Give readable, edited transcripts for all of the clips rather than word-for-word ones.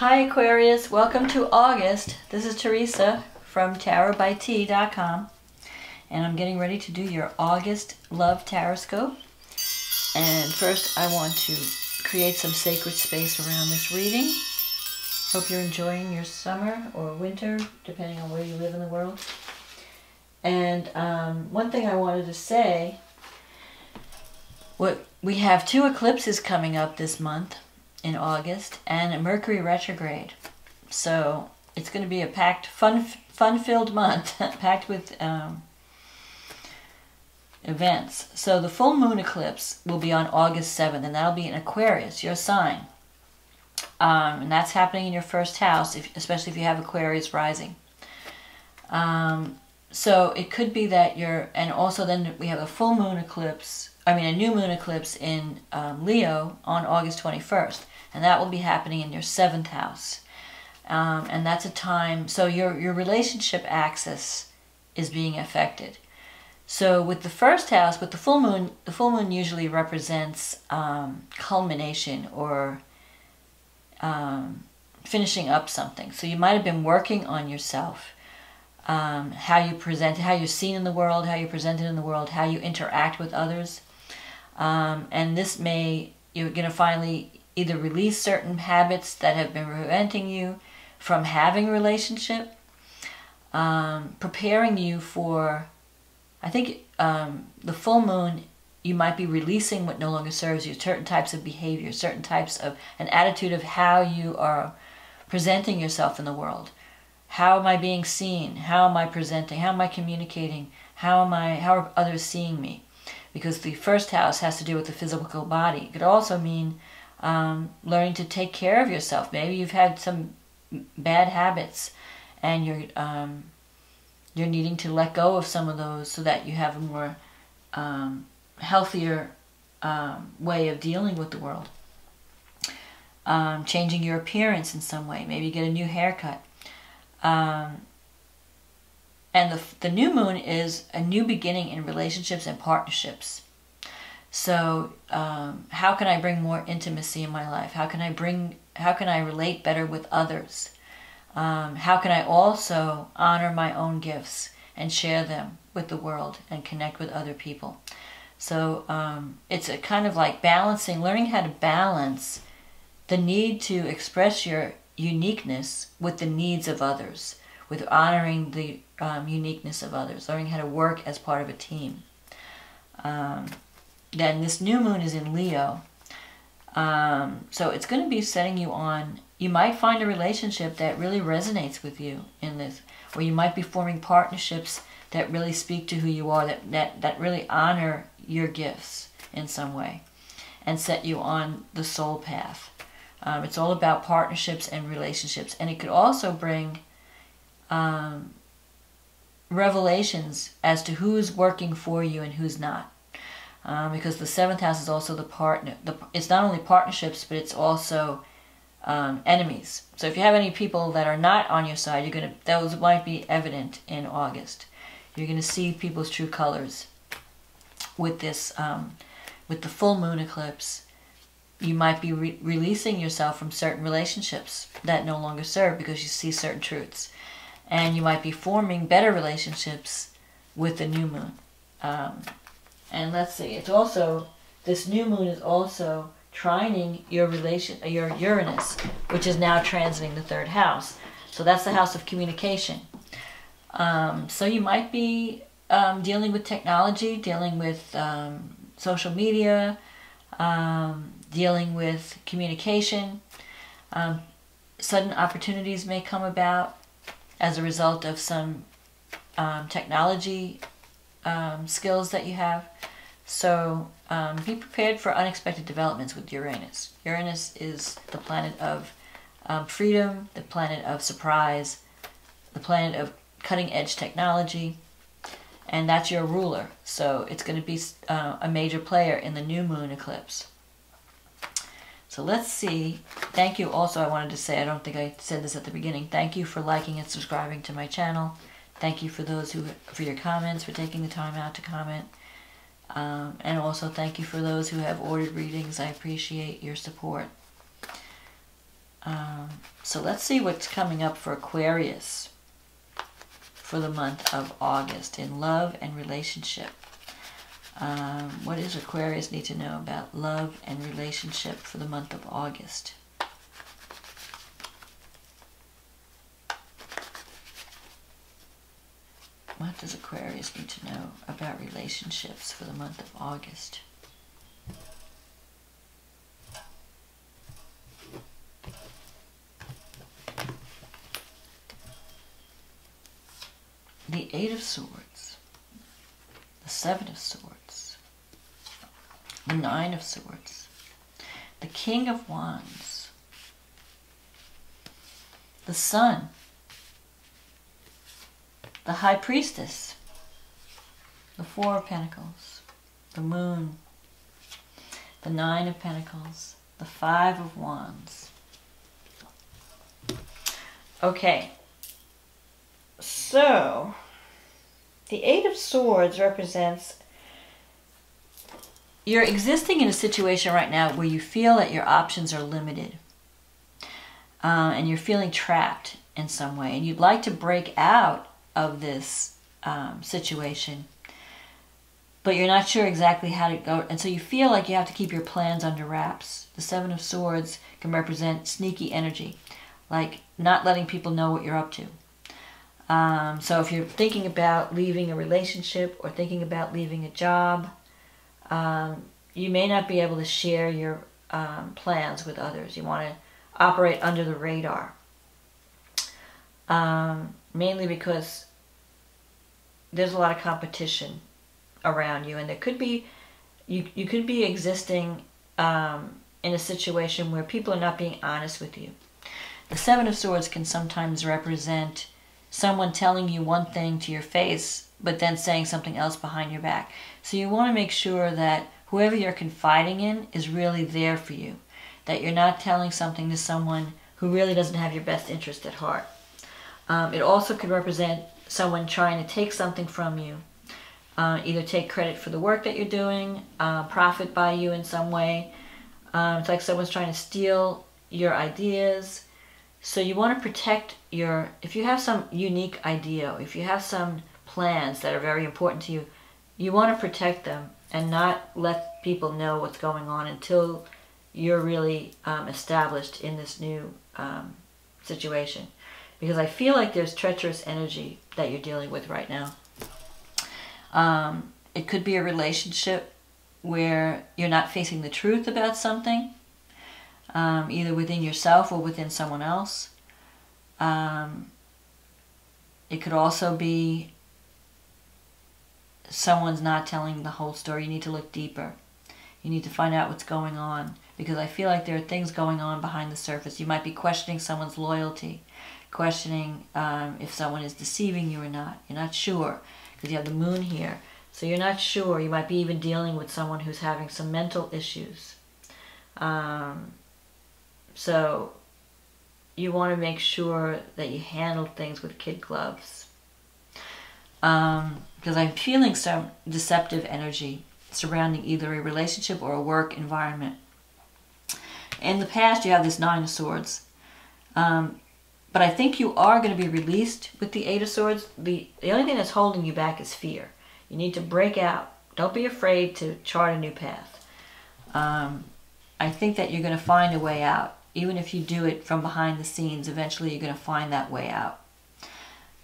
Hi Aquarius, welcome to August. This is Teresa from tarotbyt.com, and I'm getting ready to do your August Love TarotScope. And first I want to create some sacred space around this reading. Hope you're enjoying your summer or winter, depending on where you live in the world. And one thing I wanted to say, we have 2 eclipses coming up this month in August, and a Mercury retrograde. So it's going to be a packed, fun-filled month, packed with events. So the full moon eclipse will be on August 7th, and that'll be in Aquarius, your sign. And that's happening in your first house, especially if you have Aquarius rising. So it could be that and also then we have a full moon eclipse, a new moon eclipse in Leo on August 21st. And that will be happening in your 7th house. And that's a time, so your relationship axis is being affected. So with the first house, with the full moon usually represents culmination or finishing up something. So you might have been working on yourself, how you present, how you're seen in the world, how you're presented in the world, how you interact with others. And this you're going to finally either release certain habits that have been preventing you from having a relationship, preparing you for, I think the full moon, you might be releasing what no longer serves you, certain types of behavior, certain types of an attitude of how you are presenting yourself in the world. How am I being seen? How am I presenting? How am I communicating? How are others seeing me? Because the first house has to do with the physical body. It could also mean learning to take care of yourself. Maybe you've had some bad habits, and you're needing to let go of some of those so that you have a more healthier way of dealing with the world. Changing your appearance in some way. Maybe get a new haircut. And the new moon is a new beginning in relationships and partnerships. So how can I bring more intimacy in my life? How can I relate better with others? How can I also honor my own gifts and share them with the world and connect with other people? So it's a kind of like learning how to balance the need to express your uniqueness with the needs of others, with honoring the uniqueness of others, learning how to work as part of a team. Then this new moon is in Leo. So it's going to be setting you on, you might find a relationship that really resonates with you in this, or you might be forming partnerships that really speak to who you are, that really honor your gifts in some way, and set you on the soul path. It's all about partnerships and relationships, and it could also bring revelations as to who's working for you and who's not. Because the 7th house is also the partner. It's not only partnerships, but it's also enemies. So if you have any people that are not on your side, those might be evident in August. You're going to see people's true colors with this, with the full moon eclipse. You might be releasing yourself from certain relationships that no longer serve because you see certain truths, and you might be forming better relationships with the new moon. And let's see, it's also, this new moon is also trining your Uranus, which is now transiting the 3rd house. So that's the house of communication. So you might be dealing with technology, dealing with social media, dealing with communication. Sudden opportunities may come about as a result of some technology skills that you have. So be prepared for unexpected developments with Uranus. Uranus is the planet of freedom, the planet of surprise, the planet of cutting-edge technology, and that's your ruler. So it's going to be a major player in the new moon eclipse. So let's see. Thank you also, I wanted to say, I don't think I said this at the beginning, thank you for liking and subscribing to my channel. Thank you for for your comments, for taking the time out to comment. And also thank you for those who have ordered readings. I appreciate your support. So let's see what's coming up for Aquarius for the month of August in love and relationship. What does Aquarius need to know about love and relationship for the month of August? What does Aquarius need to know about relationships for the month of August? The Eight of Swords, the Seven of Swords, the Nine of Swords, the King of Wands, the Sun, the High Priestess, the Four of Pentacles, the Moon, the Nine of Pentacles, the Five of Wands. Okay. So, the Eight of Swords represents you're existing in a situation right now where you feel that your options are limited. And you're feeling trapped in some way. And you'd like to break out of this situation. But you're not sure exactly how to go. And so you feel like you have to keep your plans under wraps. The Seven of Swords can represent sneaky energy. Like not letting people know what you're up to. So if you're thinking about leaving a relationship or thinking about leaving a job, you may not be able to share your plans with others. You want to operate under the radar. Mainly because there's a lot of competition around you, and there could be, you could be existing in a situation where people are not being honest with you. The Seven of Swords can sometimes represent someone telling you one thing to your face, but then saying something else behind your back. So you want to make sure that whoever you're confiding in is really there for you. That you're not telling something to someone who really doesn't have your best interest at heart. It also could represent someone trying to take something from you. Either take credit for the work that you're doing, profit by you in some way. It's like someone's trying to steal your ideas. So you want to protect your, if you have some unique idea, if you have some plans that are very important to you, you want to protect them and not let people know what's going on until you're really established in this new situation. Because I feel like there's treacherous energy that you're dealing with right now. It could be a relationship where you're not facing the truth about something. Either within yourself or within someone else. It could also be someone's not telling the whole story. You need to look deeper. You need to find out what's going on. Because I feel like there are things going on behind the surface. You might be questioning someone's loyalty. Questioning if someone is deceiving you or not. You're not sure. Because you have the moon here. So you're not sure. You might be even dealing with someone who's having some mental issues. So you want to make sure that you handle things with kid gloves. Because I'm feeling some deceptive energy surrounding either a relationship or a work environment. In the past, you have this Nine of Swords. But I think you are going to be released with the Eight of Swords. The only thing that's holding you back is fear. You need to break out. Don't be afraid to chart a new path. I think that you're going to find a way out. Even if you do it from behind the scenes, eventually you're going to find that way out.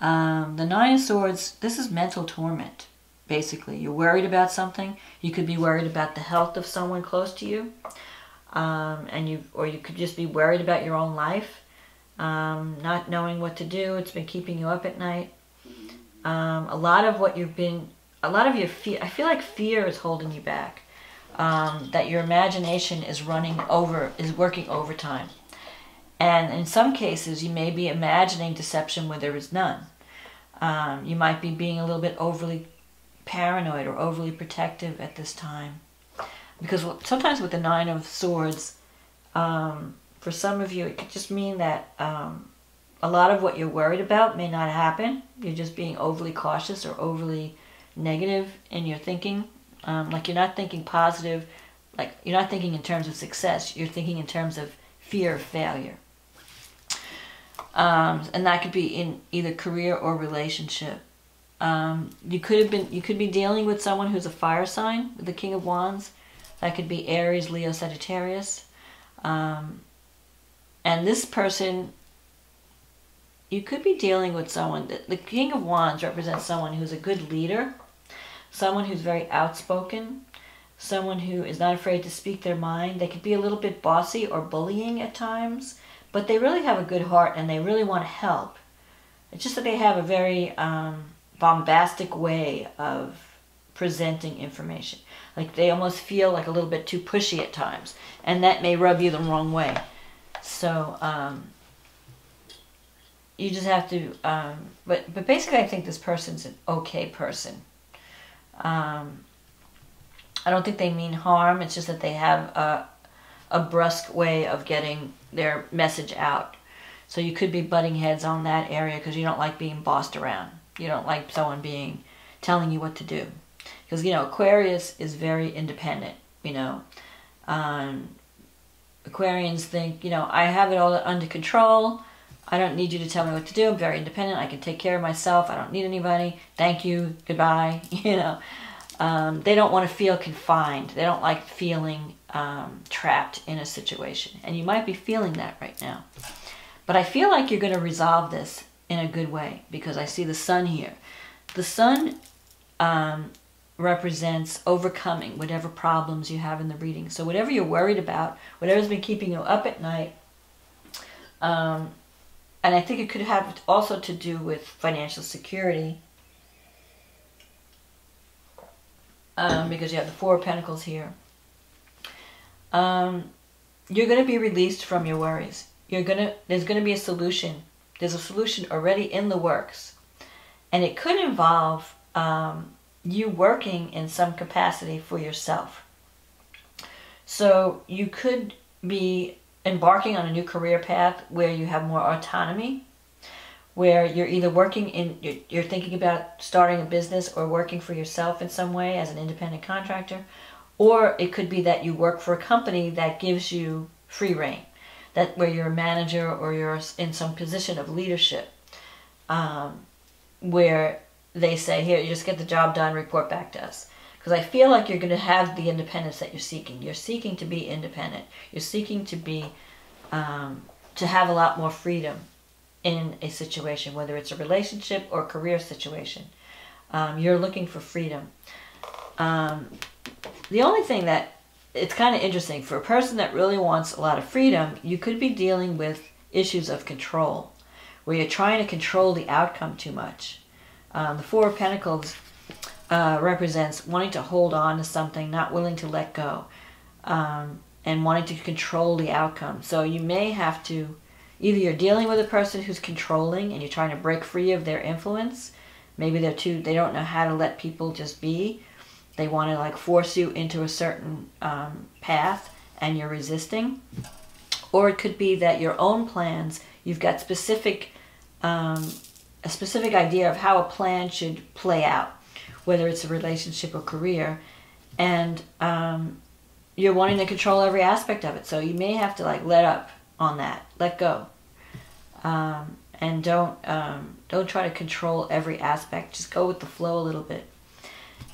The Nine of Swords, this is mental torment, basically. You're worried about something. You could be worried about the health of someone close to you. Or you could just be worried about your own life. Not knowing what to do. It's been keeping you up at night. A lot of your fear, I feel like fear is holding you back. That your imagination is working overtime. And in some cases, you may be imagining deception where there is none. You might be being a little bit overly paranoid or overly protective at this time. Because sometimes with the Nine of Swords, for some of you, it could just mean that a lot of what you're worried about may not happen. You're just being overly cautious or overly negative in your thinking. Like you're not thinking positive, like you're not thinking in terms of success, you're thinking in terms of fear of failure. And that could be in either career or relationship. You could be dealing with someone who's a fire sign with the King of Wands. That could be Aries, Leo, Sagittarius. And this person, you could be dealing with someone. The King of Wands represents someone who's a good leader, someone who's very outspoken, someone who is not afraid to speak their mind. They could be a little bit bossy or bullying at times, but they really have a good heart and they really want to help. It's just that they have a very bombastic way of presenting information. Like they almost feel like a little bit too pushy at times, and that may rub you the wrong way. So you just have to, but basically I think this person's an okay person. I don't think they mean harm. It's just that they have a brusque way of getting their message out. So you could be butting heads on that area because you don't like being bossed around. You don't like someone telling you what to do. Because, you know, Aquarius is very independent, you know. Aquarians think, you know, I have it all under control. I don't need you to tell me what to do. I'm very independent. I can take care of myself. I don't need anybody. Thank you. Goodbye. You know. They don't want to feel confined. They don't like feeling trapped in a situation. And you might be feeling that right now. But I feel like you're going to resolve this in a good way because I see the sun here. The sun represents overcoming whatever problems you have in the reading. So whatever you're worried about, whatever's been keeping you up at night, and I think it could have also to do with financial security, because you have the Four of Pentacles here. You're going to be released from your worries. There's going to be a solution. There's a solution already in the works. And it could involve you working in some capacity for yourself. So you could be embarking on a new career path where you have more autonomy, where you're either you're thinking about starting a business or working for yourself in some way as an independent contractor, or it could be that you work for a company that gives you free reign, where you're a manager or you're in some position of leadership, where they say, here, you just get the job done, report back to us. Because I feel like you're going to have the independence that you're seeking. You're seeking to be independent. You're seeking to be, to have a lot more freedom in a situation, whether it's a relationship or career situation. You're looking for freedom. The only thing that, it's kind of interesting, for a person that really wants a lot of freedom, you could be dealing with issues of control, where you're trying to control the outcome too much. The Four of Pentacles represents wanting to hold on to something, not willing to let go, and wanting to control the outcome. So you may have to, either you're dealing with a person who's controlling and you're trying to break free of their influence. Maybe they don't know how to let people just be. They want to like force you into a certain path and you're resisting. Or it could be that your own plans, you've got a specific idea of how a plan should play out, whether it's a relationship or career, and you're wanting to control every aspect of it. So you may have to like let up on that, let go, and don't try to control every aspect. Just go with the flow a little bit.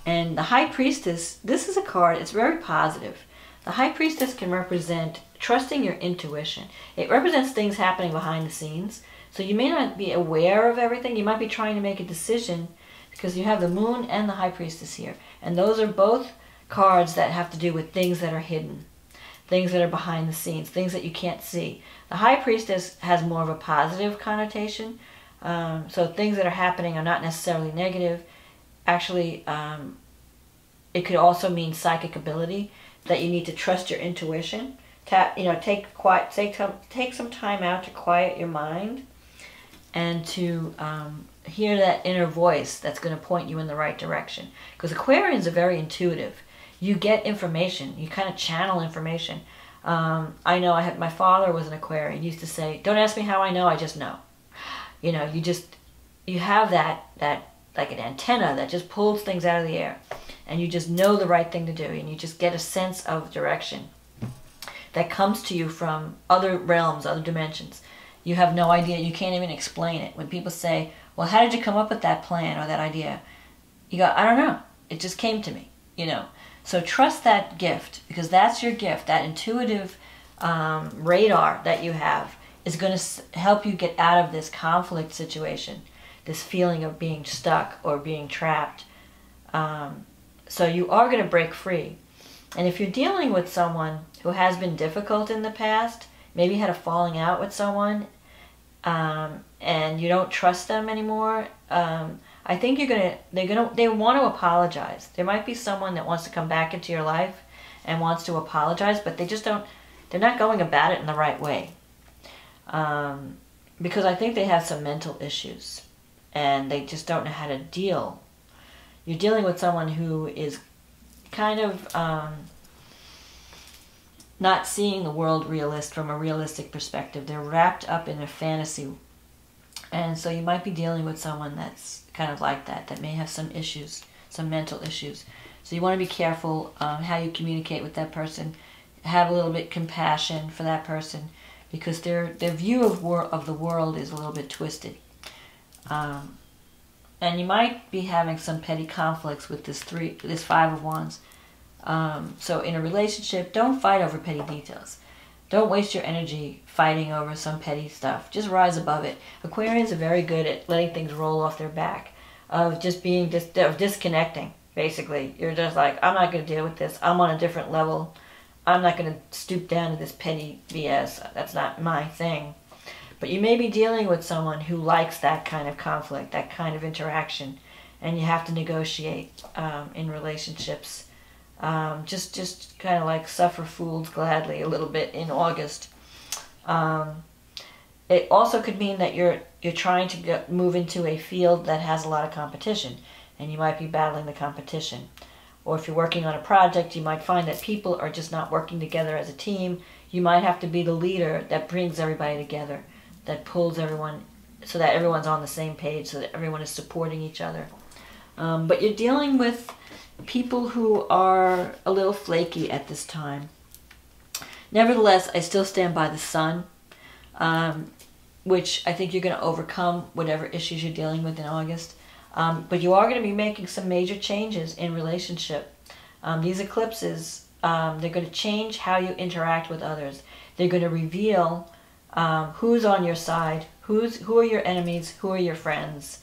And the High Priestess, this is a card, it's very positive. The High Priestess can represent trusting your intuition. It represents things happening behind the scenes. So you may not be aware of everything. You might be trying to make a decision because you have the Moon and the High Priestess here. And those are both cards that have to do with things that are hidden, things that are behind the scenes, things that you can't see. The High Priestess has more of a positive connotation. So things that are happening are not necessarily negative. Actually, it could also mean psychic ability, that you need to trust your intuition. Take some time out to quiet your mind and to hear that inner voice that's going to point you in the right direction. Because Aquarians are very intuitive. You get information. You kind of channel information. I know my father was an Aquarian. He used to say, don't ask me how I know, I just know. You know, you have that like an antenna that just pulls things out of the air. And you just know the right thing to do. And you just get a sense of direction that comes to you from other realms, other dimensions. You have no idea. You can't even explain it. When people say, well, how did you come up with that plan or that idea? You go, I don't know. It just came to me, you know. So trust that gift, because that's your gift. That intuitive radar that you have is going to help you get out of this conflict situation, this feeling of being stuck or being trapped. So you are going to break free. And if you're dealing with someone who has been difficult in the past, maybe had a falling out with someone, and you don't trust them anymore, I think they want to apologize. There might be someone that wants to come back into your life and wants to apologize, but they're not going about it in the right way. Because I think they have some mental issues and they just don't know how to deal. You're dealing with someone who is kind of not seeing the world from a realistic perspective. They're wrapped up in a fantasy. And so you might be dealing with someone that's kind of like that may have some issues, some mental issues. So you want to be careful how you communicate with that person. Have a little bit compassion for that person, because their view of the world is a little bit twisted. And you might be having some petty conflicts with this Five of Wands. So in a relationship, don't fight over petty details. Don't waste your energy fighting over some petty stuff. Just rise above it. Aquarians are very good at letting things roll off their back, of just being of disconnecting, basically. You're just like, I'm not going to deal with this. I'm on a different level. I'm not going to stoop down to this petty BS. That's not my thing. But you may be dealing with someone who likes that kind of conflict, that kind of interaction, and you have to negotiate in relationships. Just kind of like suffer fools gladly a little bit in August. It also could mean that you're trying to move into a field that has a lot of competition, and you might be battling the competition. Or if you're working on a project, you might find that people are just not working together as a team. You might have to be the leader that brings everybody together, that pulls everyone so that everyone's on the same page, so that everyone is supporting each other. But you're dealing with people who are a little flaky at this time. Nevertheless, I still stand by the Sun, which I think you're going to overcome whatever issues you're dealing with in August. But you are going to be making some major changes in relationship. These eclipses, they're going to change how you interact with others. They're going to reveal who's on your side, who are your enemies, who are your friends,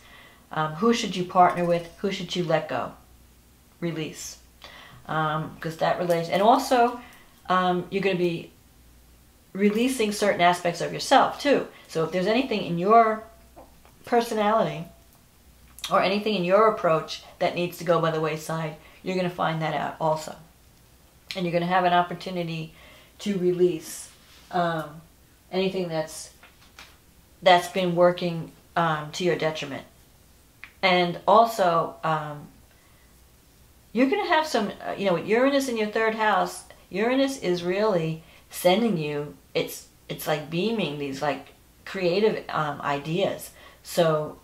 who should you partner with, who should you let go, release. Because that relates. And also, you're going to be releasing certain aspects of yourself too. So if there's anything in your personality or anything in your approach that needs to go by the wayside, you're going to find that out also. And you're going to have an opportunity to release anything that's been working to your detriment. And also, you're going to have some, with Uranus in your third house, Uranus is really sending you, it's like beaming these like creative ideas. So,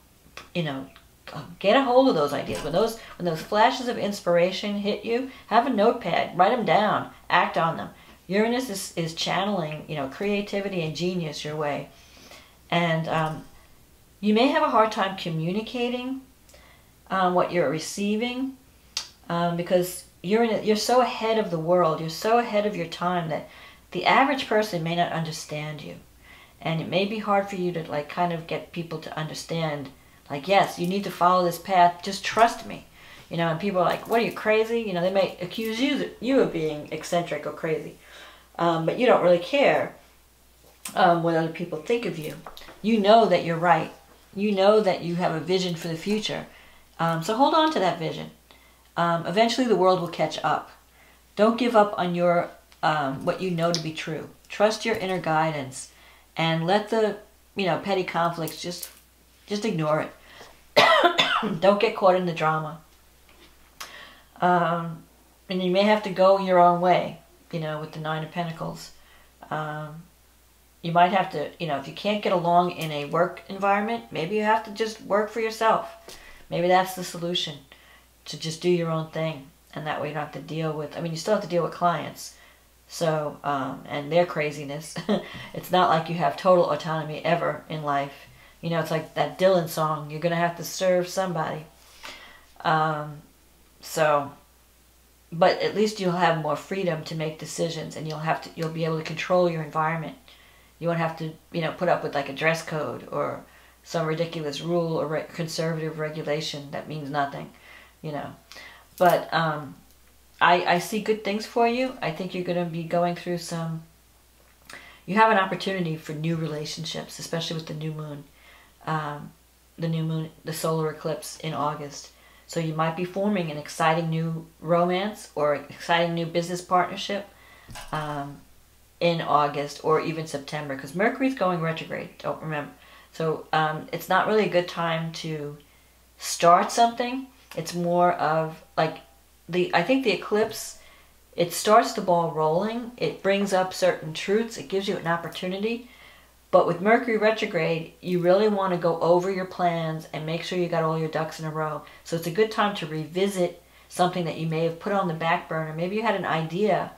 get a hold of those ideas. When those flashes of inspiration hit you, have a notepad, write them down, act on them. Uranus is channeling, creativity and genius your way. And you may have a hard time communicating what you're receiving, because you're so ahead of the world, you're so ahead of your time that the average person may not understand you. And it may be hard for you to kind of get people to understand, yes, you need to follow this path, just trust me. And people are like, what, are you crazy? They may accuse you of being eccentric or crazy. But you don't really care what other people think of you. You know that you're right. You know that you have a vision for the future. So hold on to that vision. Eventually the world will catch up. Don't give up on your what you know to be true. Trust your inner guidance, and let the petty conflicts just ignore it. Don't get caught in the drama. And you may have to go your own way, with the Nine of Pentacles. You might have to, if you can't get along in a work environment, maybe you have to just work for yourself. Maybe that's the solution, to just do your own thing. And that way you don't have to deal with, you still have to deal with clients, So, and their craziness. It's not like you have total autonomy ever in life. You know, it's like that Dylan song, you're going to have to serve somebody. So, but at least you'll have more freedom to make decisions, and you'll be able to control your environment. You won't have to, you know, put up with like a dress code or some ridiculous rule or conservative regulation that means nothing, you know. But I see good things for you. I think you're going to be going through you have an opportunity for new relationships, especially with the new moon. The solar eclipse in August. So you might be forming an exciting new romance or an exciting new business partnership in August or even September, because Mercury's going retrograde, don't remember. So it's not really a good time to start something. It's more of like I think the eclipse, it starts the ball rolling. It brings up certain truths. It gives you an opportunity. But with Mercury retrograde, you really want to go over your plans and make sure you got all your ducks in a row. So it's a good time to revisit something that you may have put on the back burner. Maybe you had an idea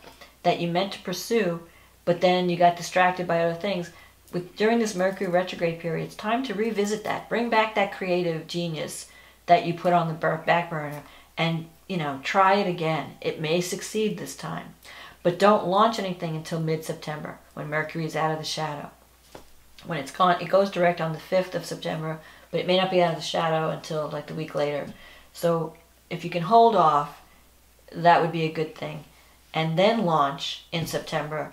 that you meant to pursue, but then you got distracted by other things. During this Mercury retrograde period, it's time to revisit that. Bring back that creative genius that you put on the back burner and, you know, try it again. It may succeed this time. But don't launch anything until mid-September when Mercury is out of the shadow. When it's gone, it goes direct on the 5th of September, but it may not be out of the shadow until like the week later. So if you can hold off, that would be a good thing. And then launch in September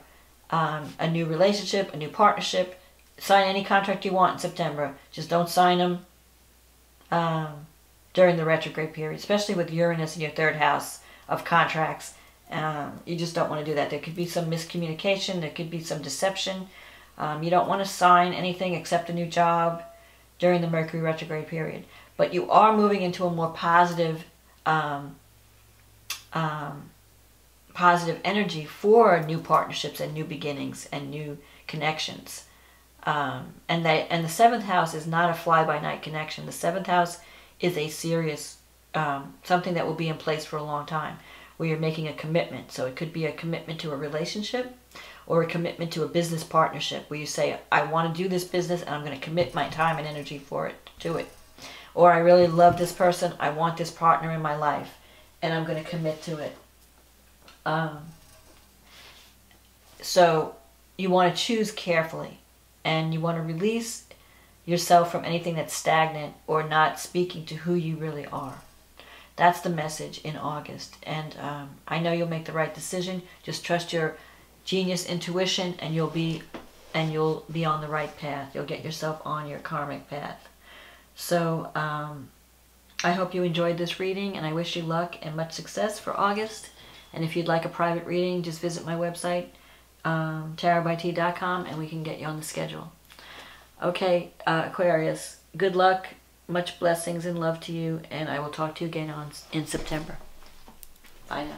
a new relationship, a new partnership. Sign any contract you want in September. Just don't sign them during the retrograde period, especially with Uranus in your 3rd house of contracts. You just don't want to do that. There could be some miscommunication. There could be some deception. You don't want to sign anything except a new job during the Mercury retrograde period. But you are moving into a more positive positive energy for new partnerships and new beginnings and new connections. And the 7th house is not a fly-by-night connection. The 7th house is a serious, something that will be in place for a long time, where you're making a commitment. So it could be a commitment to a relationship or a commitment to a business partnership, where you say, I want to do this business and I'm going to commit my time and energy to it. Or I really love this person, I want this partner in my life, and I'm going to commit to it. So you want to choose carefully, and you want to release yourself from anything that's stagnant or not speaking to who you really are. That's the message in August. And I know you'll make the right decision. Just trust your genius intuition, and you'll be on the right path. You'll get yourself on your karmic path. So I hope you enjoyed this reading, and I wish you luck and much success for August. And if you'd like a private reading, just visit my website, tarotbyt.com, and we can get you on the schedule. Okay, Aquarius, good luck, much blessings and love to you, and I will talk to you again in September. Bye now.